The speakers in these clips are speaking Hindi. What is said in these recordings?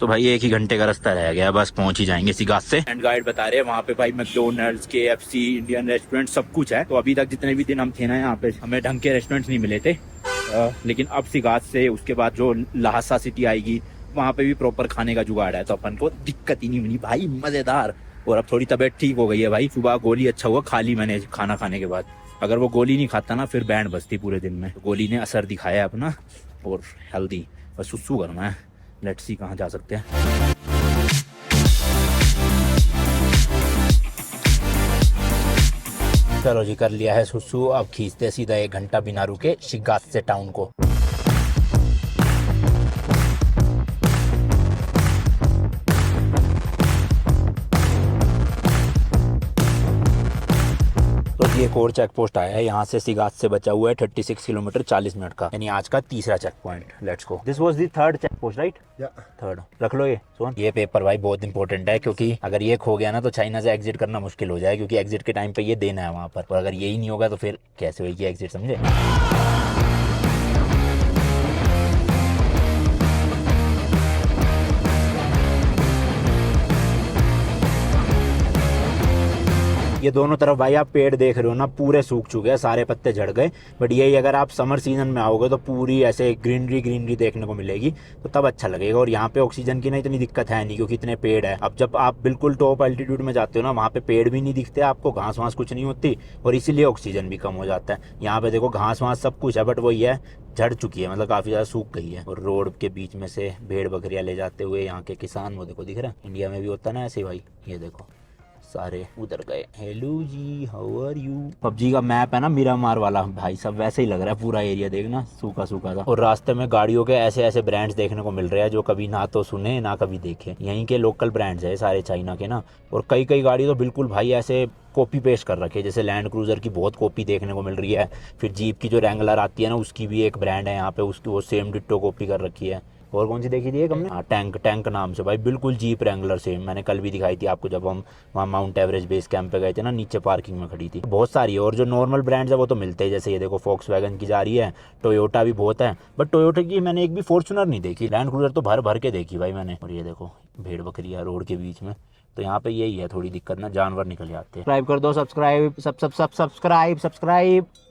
तो भाई 1 ही घंटे का रास्ता रह गया, बस पहुंच ही जाएंगे सिगास से। एंड गाइड बता रहे हैं वहाँ पे भाई मैकडोनल्ड्स, KFC, इंडियन रेस्टोरेंट सब कुछ है। तो अभी तक जितने भी दिन हम थे ना यहाँ पे, हमें ढंग के रेस्टोरेंट्स नहीं मिले थे, लेकिन अब सिगास से उसके बाद जो लहासा सिटी आएगी वहाँ पे भी प्रॉपर खाने का जुगाड़ है, तो अपन को दिक्कत ही नहीं मिली भाई, मजेदार। और अब थोड़ी तबीयत ठीक हो गई है भाई, सुबह गोली अच्छा हुआ खा ली मैंने खाना खाने के बाद। अगर वो गोली नहीं खाता ना फिर बैंड बजती पूरे दिन में। तो गोली ने असर दिखाया अपना और हेल्दी, बस सुसु करना है। लेट्स सी कहाँ जा सकते हैं। चलो जी कर लिया है सुसु, अब खींचते सीधा 1 घंटा बिना रुके सिगास से टाउन को। ये एक और चेक पोस्ट आया है, यहाँ से सिगास से बचा हुआ है 36 किलोमीटर 40 मिनट का, यानी आज का तीसरा check point. Let's go. This was the third check post right? Third. रख लो ये सोन। ये पेपर भाई बहुत इंपॉर्टेंट है, क्योंकि अगर ये खो गया ना तो चाइना से एग्जिट करना मुश्किल हो जाए, क्योंकि एग्जिट के टाइम पे ये देना है वहाँ पर, और अगर यही नहीं होगा तो फिर कैसे होगी एग्जिट, समझे? ये दोनों तरफ भाई आप पेड़ देख रहे हो ना, पूरे सूख चुके हैं, सारे पत्ते झड़ गए। बट यही अगर आप समर सीजन में आओगे तो पूरी ऐसे ग्रीनरी देखने को मिलेगी, तो तब अच्छा लगेगा। और यहाँ पे ऑक्सीजन की ना इतनी दिक्कत है नहीं, क्योंकि इतने पेड़ है। अब जब आप बिल्कुल टॉप एल्टीट्यूड में जाते हो ना, वहाँ पे पेड़ भी नहीं दिखते आपको, घास वास कुछ नहीं होती, और इसीलिए ऑक्सीजन भी कम हो जाता है। यहाँ पे देखो घास वास सब कुछ है, बट वही है झड़ चुकी है, मतलब काफी ज्यादा सूख गई है। और रोड के बीच में से भेड़ बकरियां ले जाते हुए यहाँ के किसान, वो देखो दिख रहा है। इंडिया में भी होता है ना ऐसे भाई, ये देखो सारे उधर गए। Hello ji, how are you? PUBG का मैप है ना मिरामार वाला, भाई सब वैसे ही लग रहा है पूरा एरिया, देखना सूखा सूखा था। और रास्ते में गाड़ियों के ऐसे ऐसे ब्रांड्स देखने को मिल रहे हैं जो कभी ना तो सुने ना कभी देखे। यहीं के लोकल ब्रांड्स है सारे चाइना के ना, और कई कई गाड़ी तो बिल्कुल भाई ऐसे कॉपी पेस्ट कर रखे, जैसे लैंड क्रूजर की बहुत कॉपी देखने को मिल रही है। फिर जीप की जो रैंगलर आती है ना, उसकी भी एक ब्रांड है यहाँ पे, उसकी वो सेम डिट्टो कॉपी कर रखी है। और कौन सी देखी थी एक हमने? हाँ टैंक नाम से भाई, बिल्कुल जीप रैंगलर सेम। मैंने कल भी दिखाई थी आपको जब हम वहाँ माउंट एवरेस्ट बेस कैंप पे गए थे ना, नीचे पार्किंग में खड़ी थी। बहुत सारी है, और जो नॉर्मल ब्रांड्स है वो तो मिलते हैं, जैसे ये देखो फॉक्सवैगन की जा रही है, टोयोटा भी बहुत है। बट टोयोटा की मैंने एक भी फॉर्च्यूनर नहीं देखी, लैंड क्रूजर तो भर भर के देखी भाई मैंने। और ये देखो भेड़ बकरियाँ रोड के बीच में, तो यहाँ पे यही है थोड़ी दिक्कत ना, जानवर निकल जाते हैं। सब्सक्राइब कर दो, सब्सक्राइब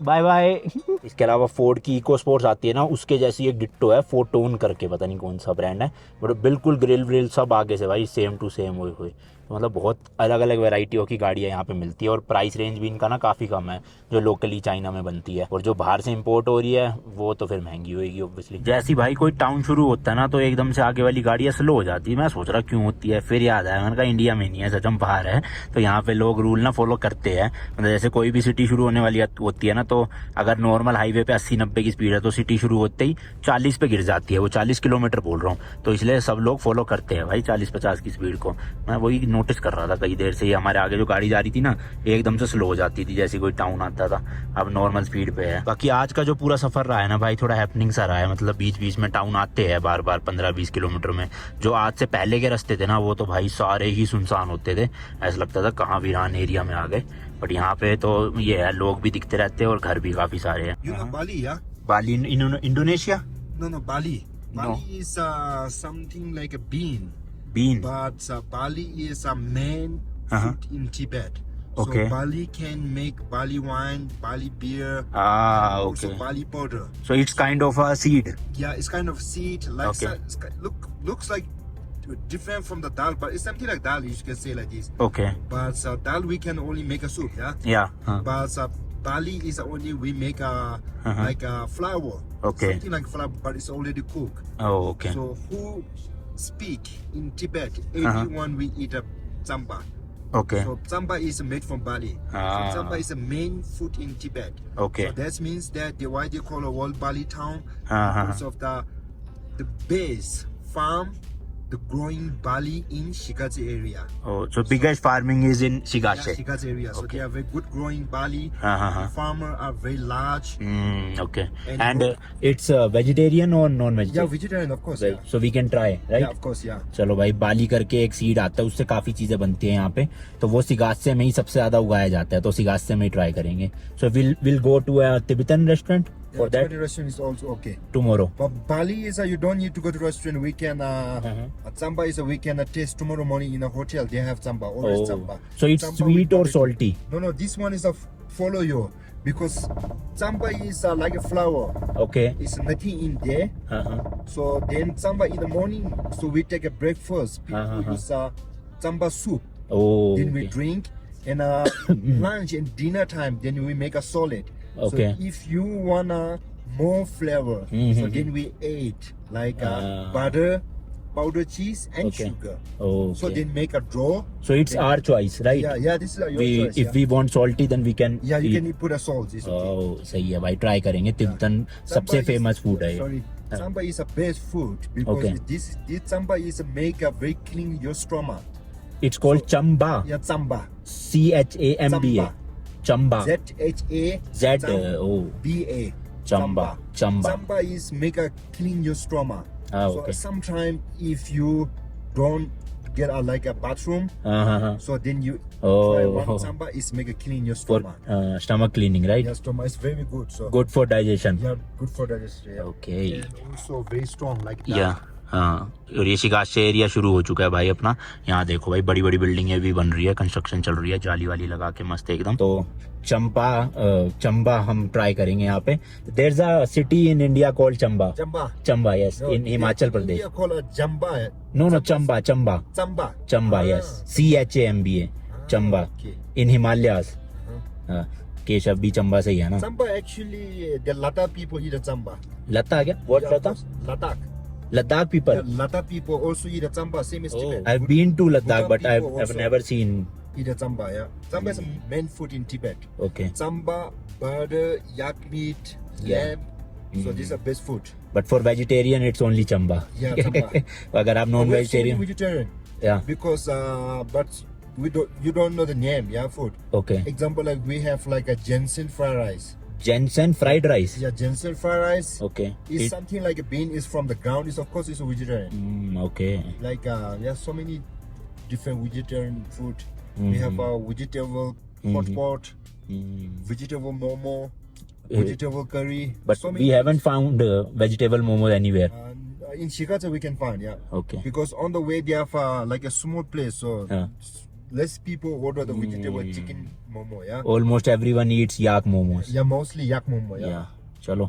बाय बाय। इसके अलावा फोर्ड की इको स्पोर्ट्स आती है ना, उसके जैसी एक डिट्टो है फोटोन करके, पता नहीं कौन सा ब्रांड है, बट बिल्कुल ग्रिल व्रिल सब आगे से भाई सेम टू सेम हुए हुए। तो मतलब बहुत अलग अलग वेराइटियों की गाड़ियाँ यहाँ पे मिलती है, और प्राइस रेंज भी इनका ना काफ़ी कम है जो लोकली चाइना में बनती है। और जो बाहर से इंपोर्ट हो रही है वो तो फिर महंगी होगी ऑब्वियसली। जैसे भाई कोई टाउन शुरू होता है ना, तो एकदम से आगे वाली गाड़ियाँ स्लो हो जाती है। मैं सोच रहा क्यों होती है, फिर याद आया मैंने कहा इंडिया में नहीं है, सच में बाहर है। तो यहाँ पे लोग रूल ना फॉलो करते हैं, मतलब जैसे कोई भी सिटी शुरू होने वाली होती है ना, तो अगर नॉर्मल हाईवे पे 80-90 की स्पीड है, तो सिटी शुरू होते ही 40 पे गिर जाती है, वो 40 किलोमीटर बोल रहा हूँ। तो इसलिए सब लोग फॉलो करते हैं भाई 40-50 की स्पीड को। मैं वही नोटिस कर रहा था कई देर से, ही हमारे आगे जो गाड़ी जा रही थी ना, एकदम से स्लो हो जाती थी जैसे कोई टाउन आता था। अब नॉर्मल स्पीड पे है। बाकी आज का जो पूरा सफर रहा है ना भाई, थोड़ा हैपनिंग सा रहा है, मतलब बीच बीच में टाउन आते हैं बार बार 15-20 किलोमीटर में। जो आज से पहले के रास्ते थे ना, वो तो भाई सारे ही सुनसान होते थे, ऐसा लगता था कहाँ वीरान एरिया में आ गए। बट यहाँ पे तो ये है, लोग भी दिखते रहते हैं और घर भी काफी सारे हैं। You know Bali, yeah? Bali Indonesia? No, Bali. Bali is something like a bean. Bean. But Bali is a main food in Tibet. Okay. So Bali can make Bali wine, Bali beer, Okay. also Bali powder. So it's kind of a seed. Yeah, it's kind of seed. Like Okay. looks like different from the dal, but it's something like dal. You can say like this. Okay. But dal we can only make a soup, yeah. Yeah. But Bali is only we make like a flour. Okay. Something like flour, but it's already cooked. Oh, okay. So who speak in Tibet? Everyone we eat a zamba. Okay. So zamba is made from Bali. So zamba is the main food in Tibet. Okay. So that means that why they call a whole Bali town Uh-huh. because of the base farm, the growing Bali in Shigatse area. Oh, so biggest farming is in Shigatse. Yeah, Shigatse area. So Okay. they are very good growing Bali. Uh-huh. The farmer are very large. Okay. And it's vegetarian or non-vegetarian? Yeah, vegetarian of course. Yeah. So we can try, right? Yeah, of course, yeah. चलो भाई, बाली करके एक सीड आता है, उससे काफी चीजें बनती है यहाँ पे, तो वो सिगासे में ही सबसे ज्यादा उगाया जाता है, तो सिगासे में ही ट्राई करेंगे। So will go to a Tibetan restaurant. for that? Chinese restaurant is also okay. Tomorrow. But Bali is you don't need to go to restaurant. We can Zamba is we can taste tomorrow morning in a hotel. They have Zamba, always Zamba. So it's Zamba sweet with or barbecue. salty? No, this one is follow you because Zamba is like a flower. Okay. It's nothing in there. So then Zamba in the morning. So we take a breakfast. People use Zamba soup. Oh. Then we Okay. drink. And lunch and dinner time, then we make a solid. Okay. So if you wanna more flavor, so then we ate like butter, powdered cheese, and Okay. sugar. Oh. So Okay. then make a draw. So it's our choice, right? Yeah, this is your We choice. if we want salty, then we can. you eat. can put a salt. It's okay. Oh, सही है भाई, ट्राई करेंगे. तिब्बतन सबसे Samba is- फेमस फूड है ये. Sorry, Samba is a best food because Okay. this Samba is make a very clean your stomach. It's called chamba. Yeah, Samba. CHAMBA. Chamba. ZHA Z. Oh. BA. Chamba. Chamba. Samba is make a clean your stomach. Ah, So okay. sometimes if you don't get like a bathroom, so then you try Oh. one Samba is make a clean your For stomach. stomach cleaning, right? Your stomach is very good. So Good for digestion. yeah, good for digestion. Yeah. Okay. And also very strong like that. या हाँ, और ये शिगाश से एरिया शुरू हो चुका है भाई अपना. यहाँ देखो भाई, बड़ी बड़ी बिल्डिंगें भी बन रही है, कंस्ट्रक्शन चल रही है, जाली वाली लगा के मस्त एकदम. तो चंबा हम ट्राई करेंगे यहाँ पे. There is a city in India called Chamba. Jamba. Chamba, yes, No, in Himachal in Pradesh. India call it Jamba. No Chamba. Samba. Chamba, yes, CHAMBA. Chamba Okay. In Himalayas. Keshav भी चंबा से ही है ना. Samba actually the Ladakh people eat a Samba. लता क्या? What Yeah, Lata? Ladakh. Ladakh people. Yeah, Ladakh people also eat a Samba, same as Tibet. I've been to Ladakh, Bhutan but I've people I've also never seen. eat a Samba, yeah. Samba is a main food in Tibet. Okay. Samba, butter, yak meat, Yeah. lamb. So these are best food. But for vegetarian, it's only chamba. Yeah, chamba. अगर आप non We have so many vegetarian. vegetarian Yeah. because but you don't know the name, yeah, food. Okay. Example like we have like a Jensen fried rice. Jensen fried rice. Yeah, Jensen fried rice Okay. is something like a bean is from the ground. Is of course it's a vegetarian. Okay. Like so many different vegetarian food. We have vegetable hot pot, vegetable momo, vegetable curry. But so we haven't found vegetable momo anywhere. In Shikata we can find, yeah. Okay. Because on the way they have like a small place, so Yeah. less people order the vegetable chicken momo, yeah. Almost everyone eats yak momos. Yeah, mostly yak momo, yeah. Yeah. चलो,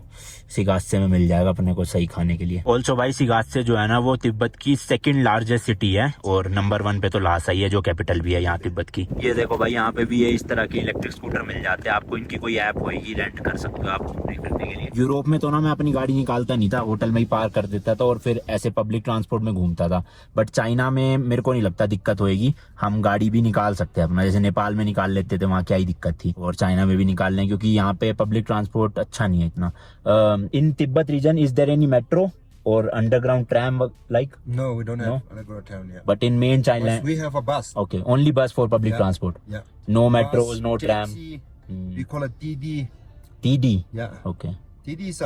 सिगास्से में मिल जाएगा अपने को सही खाने के लिए. ऑल्सो भाई सिगास्से जो है ना, वो तिब्बत की सेकंड लार्जेस्ट सिटी है, और नंबर 1 पे तो लासा ही है, जो कैपिटल भी है यहाँ तिब्बत की. ये देखो भाई, यहाँ पे भी ये इस तरह के इलेक्ट्रिक स्कूटर मिल जाते हैं आपको. इनकी कोई ऐप होगी, रेंट कर सकते हो आप घूमने फिरने के लिए. यूरोप में तो ना मैं अपनी गाड़ी निकालता नहीं था, होटल में ही पार्क कर देता था और फिर ऐसे पब्लिक ट्रांसपोर्ट में घूमता था. बट चाइना में मेरे को नहीं लगता दिक्कत होएगी. हम गाड़ी भी निकाल सकते हैं अपना, जैसे नेपाल में निकाल लेते थे, वहाँ क्या ही दिक्कत थी, और चाइना में भी निकाल लें, क्योंकि यहाँ पे पब्लिक ट्रांसपोर्ट अच्छा नहीं है इतना. In Tibet region, is there any metro or underground tram like? No, we don't have No? underground town, yeah. But in main China, But we have a bus. okay, only bus for public Yeah. transport. Yeah. No Bus, metros, no tram. taxi, we call it TD. TD. Yeah. Okay. TD is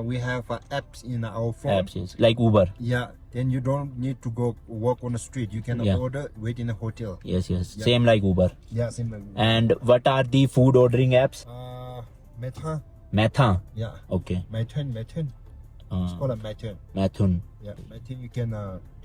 we have apps in our phone. Apps is like Uber. Yeah. Then you don't need to go walk on the street. You can Yeah. order, wait in a hotel. Yes, yes. Yeah. Same like Uber. Yeah, same like And what are the food ordering apps? Meta. Matha. Yeah. Okay. Meton. It's called a Meton. Mathun. Yeah. Meton you can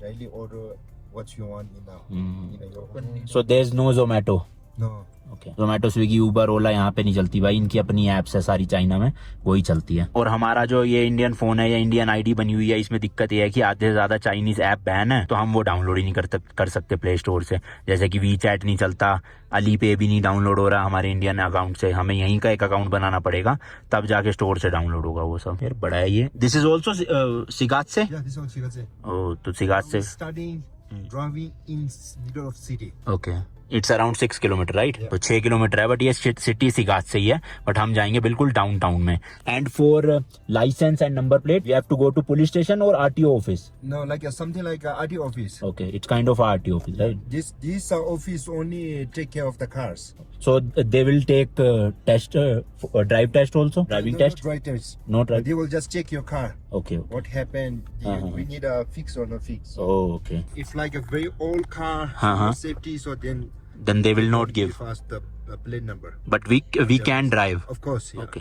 daily order what you want in your phone. So there's no Zomato. No. Okay. Zomato, Swiggy, Uber, Ola यहाँ पे नहीं चलती भाई. इनकी अपनी एप्स है सारी चाइना में, वही चलती है. और हमारा जो ये इंडियन फोन है या इंडियन आईडी बनी हुई है, इसमें दिक्कत ये है कि आधे से ज्यादा चाइनीज ऐप बैन है, तो हम वो डाउनलोड ही नहीं कर सकते प्ले स्टोर से. जैसे कि वी चैट नहीं चलता, अली पे भी नहीं डाउनलोड हो रहा हमारे इंडियन अकाउंट से. हमें यहीं का एक अकाउंट बनाना पड़ेगा, तब जाके स्टोर से डाउनलोड होगा वो सब. यार बड़ा है ये. दिस इज ऑल्सो सिगात से. Yeah, this one she got say. ओ, तो सिगात से. Studying driving in middle of city. Okay. It's around 6 kilometre, right? Yeah. तो 6 किलोमीटर है, बट ये सिटी सिगात से ही है, बट हम जाएंगे बिल्कुल डाउनटाउन में. And for licence and number plate we have to go to police station और RTO office. No, like something like a RT office. Okay, it's kind of RTO office, right? This office only take care of the cars. So they will take test, drive test also, driving No, test. no drive test. No But drive. they will just check your car. Okay. What happened? We need a fix or no fix. Oh, okay. If like a very old car, Uh-huh. no safety, so then Then they will not give. us the plate number. But we can drive. Of course, yeah. Okay,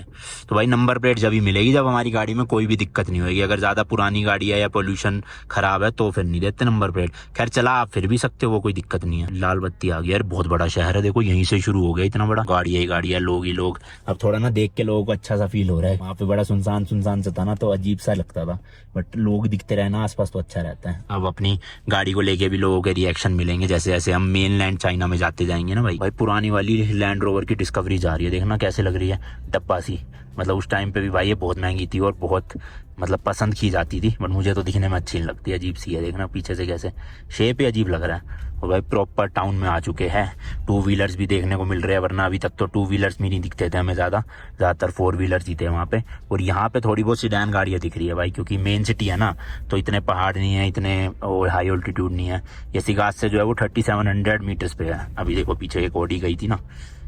तो भाई नंबर प्लेट जब ही मिलेगी जब हमारी गाड़ी में कोई भी दिक्कत नहीं होगी। अगर ज्यादा पुरानी गाड़ी है या पोल्यूशन खराब है तो फिर नहीं देते नंबर प्लेट। खैर चला आप फिर भी सकते हो, वो कोई दिक्कत नहीं है। लाल बत्ती आ गई यार, बहुत बड़ा शहर है, देखो यहीं से शुरू हो गया इतना बड़ा। गाड़ी है गाड़ी है, लोग ही लोग। अब थोड़ा ना देख के लोगों को अच्छा सा फील हो रहा है। वहाँ पे बड़ा सुनसान सुनसान सा था ना, तो अजीब सा लगता था, बट लोग दिखते रहे ना आसपास तो अच्छा रहता है। अब अपनी गाड़ी को लेके भी लोगों के रिएक्शन मिलेंगे जैसे जैसे हम मेनलैंड चाइना में जाते जाएंगे ना। भाई पुरानी वाली लैंड रोवर की डिस्कवरी जा रही है, देखना कैसे लग रही है, डब्बा सी। मतलब उस टाइम पे भी भाई ये बहुत महंगी थी और बहुत मतलब पसंद की जाती थी, बट मुझे तो दिखने में अच्छी नहीं लगती, अजीब सी है। देखना पीछे से कैसे शेप ही अजीब लग रहा है। और भाई प्रॉपर टाउन में आ चुके हैं, टू व्हीलर्स भी देखने को मिल रहे हैं, वरना अभी तक तो टू व्हीलर्स भी नहीं दिखते थे हमें, ज़्यादातर फोर व्हीलर्स ही थे वहाँ पे। और यहाँ पे थोड़ी बहुत सीडैन गाड़ियाँ दिख रही है भाई, क्योंकि मेन सिटी है ना, तो इतने पहाड़ नहीं है, इतने हाई ऑल्टीट्यूड नहीं है। ये सिगास से जो है वो 3700 मीटर्स पे है। अभी देखो पीछे एक ऑडी गई थी ना,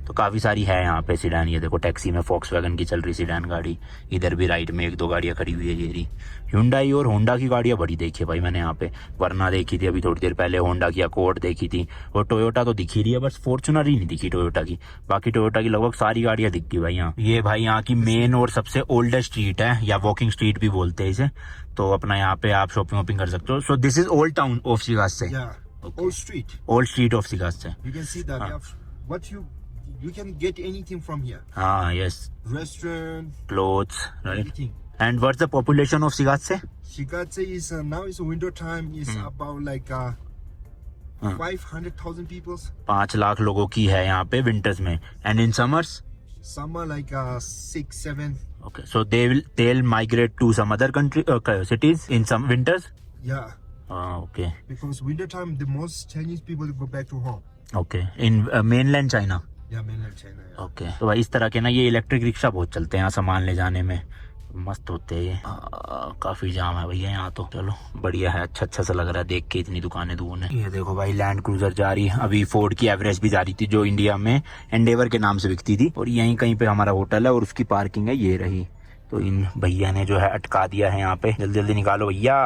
तो काफ़ी सारी है यहाँ पे सीडैन। ये देखो टैक्सी में फॉक्सवैगन की चल रही सीडैन गाड़ी, इधर भी राइट में एक दो गाड़ियाँ खड़ी हुई है ये रही। hyundai और होंडा की गाड़ियाँ बड़ी देखी है भाई मैंने यहाँ पे, वरना देखी थी अभी थोड़ी देर पहले, होंडा की अकॉर्ड देखी थी, और टोयोटा तो दिखी रही है, बस फॉर्च्यूनर ही नहीं दिखी टोयोटा की। बाकी टोयोटा की लगभग सारी गाड़ियाँ दिखती भाई यहाँ। ये भाई यहाँ की मेन और सबसे ओल्डेस्ट स्ट्रीट है, या वॉकिंग स्ट्रीट भी बोलते हैं इसे। तो अपना यहाँ पे आप शॉपिंग वॉपिंग कर सकते हो। So this is old town of सिगास्से। Old street. Old street of सिगास्से। You can see that we have what you can get anything from here. हाँ, yes. Restaurant, Clothes, right? everything. And what's the population of Sigatse? Shigatse is now it's winter time. Is about like 500,000 people. 5 lakh लोगों की है यहाँ पे विंटर्स में। And in summers Summer like 6, 7. Okay, so they'll migrate to some other country cities in some winters. Yeah. Okay Because winter time the most Chinese people go back to home. Okay, in mainland China. Yeah, mainland China. Yeah. Okay, तो भाई इस तरह के ना ये इलेक्ट्रिक रिक्शा बहुत चलते हैं यहाँ सामान ले जाने में, मस्त होते हैं ये। काफी जाम है भैया यहाँ तो। चलो बढ़िया है, अच्छा सा लग रहा है देख के, इतनी दुकानें दूर है। ये देखो भाई लैंड क्रूजर जा रही है, अभी फोर्ड की एवरेज भी जा रही थी जो इंडिया में एंडेवर के नाम से बिकती थी, और यहीं कहीं पे हमारा होटल है और उसकी पार्किंग है ये रही। तो इन भैया ने जो है अटका दिया है यहाँ पे, जल्दी जल्दी निकालो भैया,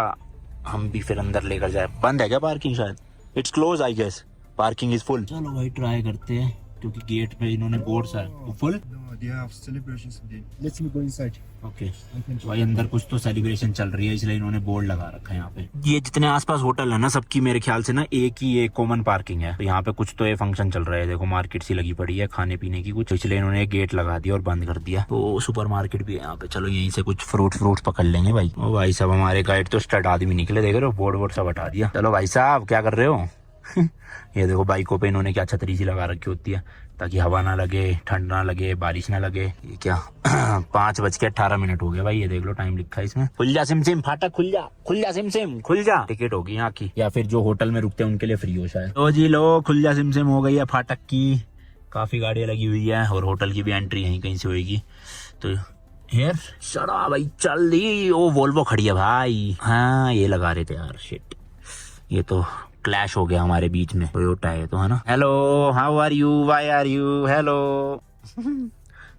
हम भी फिर अंदर लेकर जाए। बंद है क्या पार्किंग? शायद it's close I guess, parking is full. चलो भाई ट्राई करते हैं, क्योंकि गेट पे इन्होंने बोर्ड सा full. No, they have celebrations today. Let me go inside. Okay, भाई अंदर कुछ तो सेलिब्रेशन चल रही है, इसलिए इन्होंने बोर्ड लगा रखा है यहाँ पे। ये जितने आसपास होटल है ना, सबकी मेरे ख्याल से ना एक ही एक कॉमन पार्किंग है। तो यहाँ पे कुछ तो ये फंक्शन चल रहा है, देखो मार्केट सी लगी पड़ी है खाने पीने की कुछ, इसलिए इन्होंने एक गेट लगा दिया और बंद कर दिया। तो सुपर मार्केट भी है यहाँ पे। चलो यहीं से कुछ फ्रूट पकड़ लेंगे भाई। ओ भाई साहब, हमारे गाइड तो स्टड आदमी निकले, देख रहे हो, बोर्ड सब हटा दिया। चलो भाई साहब क्या कर रहे हो? ये देखो बाइकों पे इन्होंने क्या छतरी सी लगा रखी होती है, ताकि हवा ना लगे, ठंड ना लगे, बारिश ना लगे। ये क्या 5:18 हो गया भाई, ये देख लो टाइम लिखा है इसमें। खुल जा सिम फाटक, खुल जा सिम खुल जा। टिकट होगी यहाँ की, या फिर जो होटल में रुकते हैं उनके लिए फ्री हो शायद। तो जी लो, खुल जा सिम हो गई है फाटक की। काफी गाड़ियां लगी हुई है और होटल की भी एंट्री यहीं कहीं से होगी। तो यार चढ़ा भाई, चल दी। ओ वोल्वो खड़ी है भाई। हाँ ये लगा रहे थे यार, शिट, ये तो क्लैश हो गया हमारे बीच में। टोयोटा है तो, है ना। Hello, how are you, why are you, hello.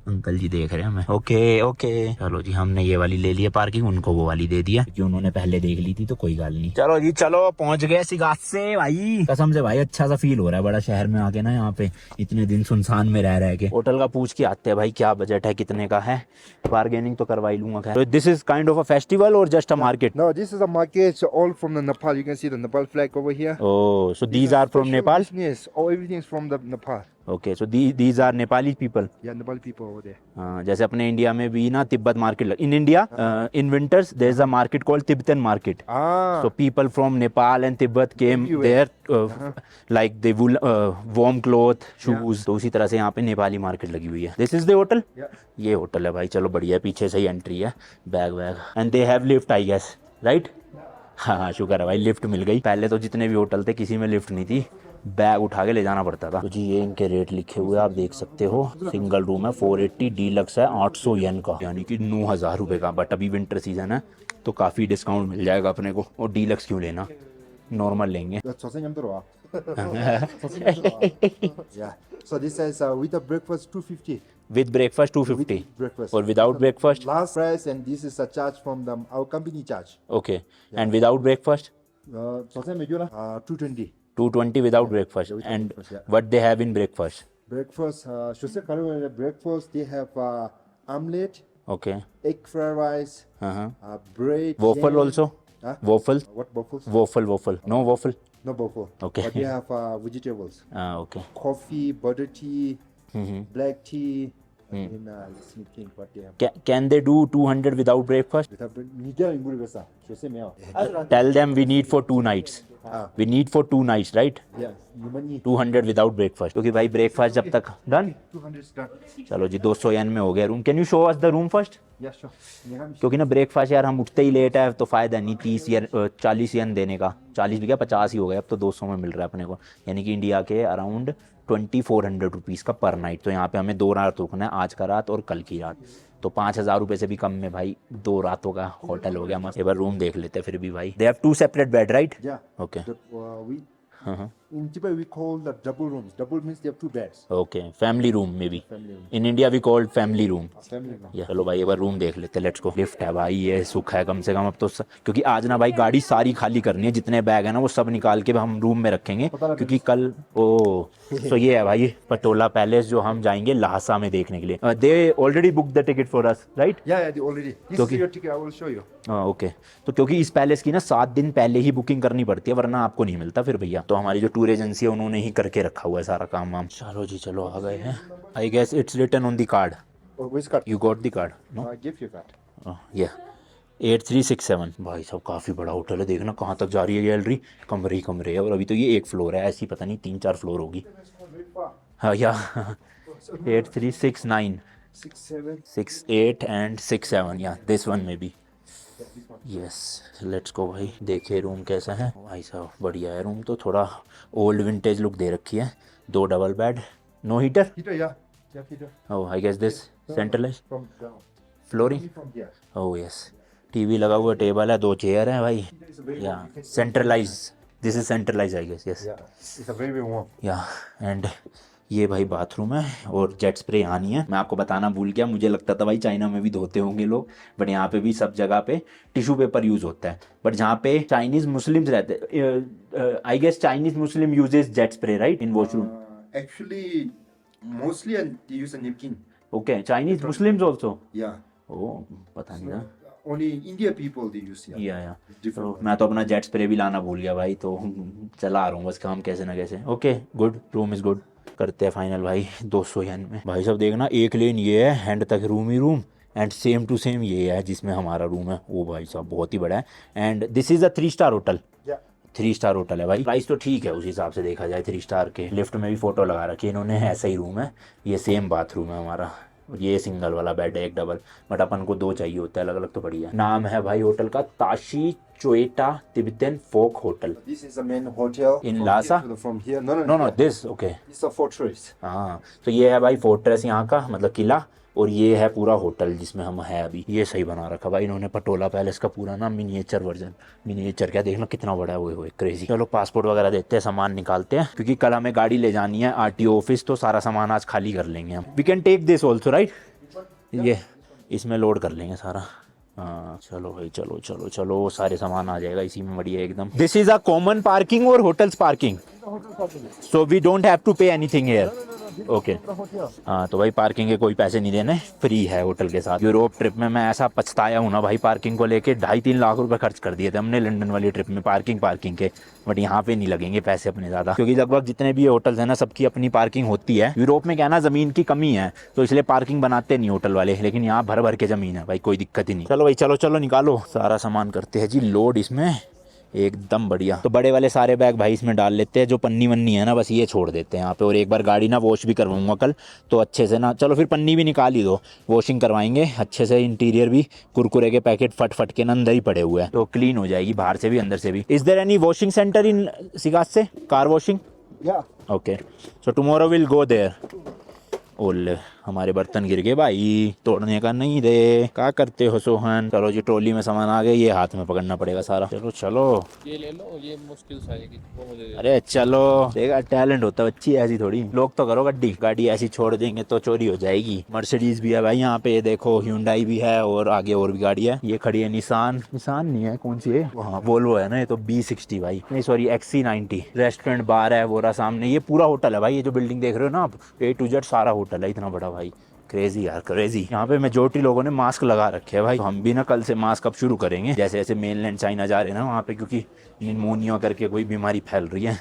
Uncle ji देख रहे हैं हमें। ओके चलो जी, हमने ये वाली ले लिया पार्किंग, उनको वो वाली दे दिया क्योंकि उन्होंने पहले देख ली थी, तो कोई गाल नहीं। चलो जी चलो, पहुंच गए सिगास्से भाई। कसम से भाई अच्छा सा फील हो रहा है बड़ा शहर में आके ना, यहाँ पे इतने दिन सुनसान में रह के। होटल का पूछ के आते हैं भाई क्या बजट है, कितने का है, बार्गेनिंग तो करवा ही लूंगा। तो this is kind of a festival और just a market? No, this is a market. So all from the Nepal. You can see the Nepal flag over here. Oh, so these are from Nepal? Yes, all everything is from the Nepal. Okay, so these are Nepali people? Yeah, Nepali people over there. हाँ, जैसे अपने इंडिया में भी ना Tibet market, in India in winters there is a market called Tibetan market. So people from Nepal and Tibet came there, like they warm cloth, shoes. तो उसी तरह से यहाँ पे नेपाली मार्केट लगी हुई है। This is the hotel? ये होटल है भाई। चलो बढ़िया है, पीछे से ही एंट्री है, bag and they have lift I guess, right? हाँ शुक्र है भाई, लिफ्ट मिल गई। पहले तो जितने भी होटल थे किसी में लिफ्ट नहीं थी, बैग उठा के ले जाना पड़ता था। तो जी ये इनके रेट लिखे हुए आप देख सकते हो। सिंगल रूम है 480, डीलक्स है 800 येन का, यानी कि 9,000 रुपये का। बट अभी विंटर सीजन है तो काफ़ी डिस्काउंट मिल जाएगा अपने को। और डीलक्स क्यों लेना, नॉर्मल लेंगे। Yeah. So this is with the breakfast 250. With breakfast 250 Breakfast. और without breakfast? Last price, and this is a charge from our company charge. Okay, and without breakfast? 220. 220 without breakfast. And breakfast, yeah. what they have in breakfast? Breakfast, Jose Carolina breakfast, they have omelette, okay, egg fried rice, हाँ, bread, waffle jam. Also, Huh? Waffle, What waffles? Waffle, no waffle, No waffle. Okay. But they have vegetables. हाँ, okay, Coffee, butter tea, black tea. And let me think what they have. Can they do 200 without breakfast? With a media in Burgasa. Jose Meo. Tell them we need for 2 nights, we need for 2 nights, right? Yes. You money. 200 without breakfast, क्योंकि भाई ब्रेकफास्ट जब तक डन। 200 start. चलो जी, 200 येन में हो गया room. Can you show us the room first? Yeah, sure. क्योंकि ना ब्रेकफास्ट यार हम उठते ही लेट है तो फ़ायदा नहीं 30 या 40 येन देने का, 40 भी क्या 50 ही हो गया अब तो, 200 में मिल रहा है अपने को, यानी कि इंडिया के अराउंड 2400 रुपीज़ का पर नाइट। तो यहाँ पे हमें 2 रात रुकना है, आज का रात और कल की रात, तो 5000 रुपये से भी कम में भाई 2 रातों का होटल हो गया मस्त। एक बार रूम देख लेते हैं फिर भी भाई। They have 2 separate bed, right? Yeah. Okay, We in Tibet we call the double rooms. Double means they have 2 beds. Okay, family room में भी, Family room. In India we called family room. Family room. या चलो भाई एक बार रूम देख लेते हैं, लेट्स गो। लिफ्ट है भाई, ये सुख है कम से कम अब तो क्योंकि आज ना भाई गाड़ी सारी खाली करनी है, जितने बैग है ना वो सब निकाल के हम रूम में रखेंगे, क्योंकि कल तो ये है भाई पटोला पैलेस जो हम जाएंगे लहासा में देखने के लिए। They already book the ticket for us, right? Yeah, they already. This is your ticket. I will show you. Okay, तो क्योंकि इस पैलेस की ना 7 दिन पहले ही बुकिंग करनी पड़ती है, वरना आपको नहीं मिलता फिर भैया। तो हमारी जो टूर एजेंसी है उन्होंने ही करके रखा हुआ है सारा काम वाम। चलो जी, चलो आ गए हैं। I guess it's written on the card, Oh, which card? You got the card? No, I give you card. या 8367। भाई साहब काफ़ी बड़ा होटल है, देखना कहाँ तक जा रही है गैलरी, कमरे ही कमरे है, और अभी तो ये 1 फ्लोर है, ऐसी पता नहीं 3-4 फ्लोर होगी। हाँ या 8369 6, 7. 68 एंड 67, या दिस वन में भी। यस, लेट्स गो भाई। देखिए रूम कैसा है भाई साहब, बढ़िया है रूम तो, थोड़ा ओल्ड विंटेज लुक दे रखी है। 2 double bed, no heater. Heater, yeah. Yeah, heater. Oh I guess this centralise From down. Flooring. From here. Oh yes, TV लगा हुआ, टेबल है, 2 चेयर है भाई। Heater is a very या warm. You can- centralise, this is centralise I guess, yes. Yeah. It's a very, very warm. या एंड ये भाई बाथरूम है, और जेट स्प्रे यहाँ नहीं है, मैं आपको बताना भूल गया। मुझे लगता था भाई चाइना में भी धोते होंगे लोग, बट यहाँ पे भी सब जगह पे टिश्यू पेपर यूज़ होता है। बट जहाँ पे चाइनीज़ मुस्लिम्स रहते, I guess Chinese Muslim uses jet spray, right, in washroom? Actually, mostly they use a napkin. Okay, Chinese Muslims also? Yeah. Oh पता नहीं ना। Only India people they use. Yeah. या It's different. तो मैं तो अपना जेट स्प्रे भी लाना भूल गया भाई, तो चला आ रहा हूँ बस काम कैसे ना कैसे। Okay good, room is good. करते हैं फाइनल भाई 200 येन में। भाई साहब देखना, एक लेन ये है, एंड तक रूम ही room, and same to same ये है जिसमें हमारा रूम है। वो भाई साहब बहुत ही बड़ा है, and this is a 3 star hotel. Yeah. 3 star hotel है भाई, प्राइस तो ठीक है उस हिसाब से देखा जाए 3 स्टार के। लिफ्ट में भी फ़ोटो लगा रखी है इन्होंने, ऐसा ही रूम है। ये सेम बाथरूम है हमारा, ये सिंगल वाला बेड है, 1 डबल, बट अपन को 2 चाहिए होता है, अलग अलग तो बढ़िया। नाम है भाई होटल का Tashi Choeta Tibetan folk hotel. This is the main hotel. In From Lhasa? here to From here. No, no, no no this, okay. It's a fortress. हाँ, तो ये है भाई फोर्ट्रेस यहाँ का, मतलब किला, और ये है पूरा होटल जिसमें हम हैं अभी। ये सही बना रखा भाई इन्होंने पटोला पैलेस का पूरा ना मिनिएचर वर्जन। मिनिएचर क्या, देखना कितना बड़ा है, वो क्रेजी। चलो पासपोर्ट वगैरह देते हैं, सामान निकालते हैं, क्योंकि कल हमें गाड़ी ले जानी है आरटीओ ऑफिस, तो सारा सामान आज खाली कर लेंगे हम। We can take this also, right? ये इसमें लोड कर लेंगे सारा। हाँ चलो भाई, चलो चलो चलो, सारे सामान आ जाएगा इसी में, बढ़िया एकदम। This is a common parking और hotels parking, so we don't have to pay anything here. Okay, हाँ तो भाई पार्किंग के कोई पैसे नहीं देने, फ्री है होटल के साथ। यूरोप ट्रिप में मैं ऐसा पछताया हूँ ना भाई, पार्किंग को लेके 2.5-3 लाख रुपए खर्च कर दिए थे हमने लंदन वाली ट्रिप में पार्किंग के। बट यहाँ पे नहीं लगेंगे पैसे अपने ज़्यादा, क्योंकि लगभग जितने भी होटल्स हैं ना सबकी अपनी पार्किंग होती है। यूरोप में क्या ना ज़मीन की कमी है, तो इसलिए पार्किंग बनाते नहीं होटल वाले, लेकिन यहाँ भर भर के ज़मीन है भाई, कोई दिक्कत ही नहीं। चलो भाई, चलो चलो निकालो सारा सामान, करते हैं जी लोड इसमें एकदम बढ़िया। तो बड़े वाले सारे बैग भाई इसमें डाल लेते हैं, जो पन्नी वन्नी है ना बस ये छोड़ देते हैं यहाँ पे। और एक बार गाड़ी ना वॉश भी करवाऊंगा कल, तो अच्छे से ना, चलो फिर पन्नी भी निकाल ही दो, वॉशिंग करवाएंगे अच्छे से। इंटीरियर भी कुरकुरे के पैकेट फट फट के ना अंदर ही पड़े हुए हैं, तो क्लीन हो जाएगी बाहर से भी अंदर से भी। Is there any washing centre in सिगास से, car washing? Yeah. Okay, so tomorrow will go there. ओले हमारे बर्तन गिर गए भाई, तोड़ने का नहीं रे, क्या करते हो सोहन। चलो जी ट्रॉली में सामान आ गए, ये हाथ में पकड़ना पड़ेगा सारा। चलो चलो ये ले लो, ये मुश्किल से आएगी, वो मुझे दे दो। अरे चलो, देखा टैलेंट होता है बच्ची ऐसी थोड़ी, लोग तो करो गड्डी, गाड़ी ऐसी छोड़ देंगे तो चोरी हो जाएगी। मर्सिडीज भी है भाई यहाँ पे, ये देखो ह्यूंडई भी है और आगे और भी गाड़ी है। ये खड़ी है निसान, निसान नहीं है, कौन सी है, हाँ वोल्वो है ना, ये तो B60 भाई, नहीं सॉरी XC90। रेस्टोरेंट बार है वो रहा सामने, ये पूरा होटल है भाई, ये जो बिल्डिंग देख रहे हो ना आप, A to Z सारा होटल है, इतना बड़ा भाई, क्रेजी यार क्रेजी। यहाँ पे मेजोरिटी लोगों ने मास्क लगा रखे हैं भाई, तो हम भी ना कल से मास्क अब शुरू करेंगे, जैसे जैसे मेनलैंड चाइना जा रहे हैं ना वहाँ पे, क्योंकि निमोनिया करके कोई बीमारी फैल रही है।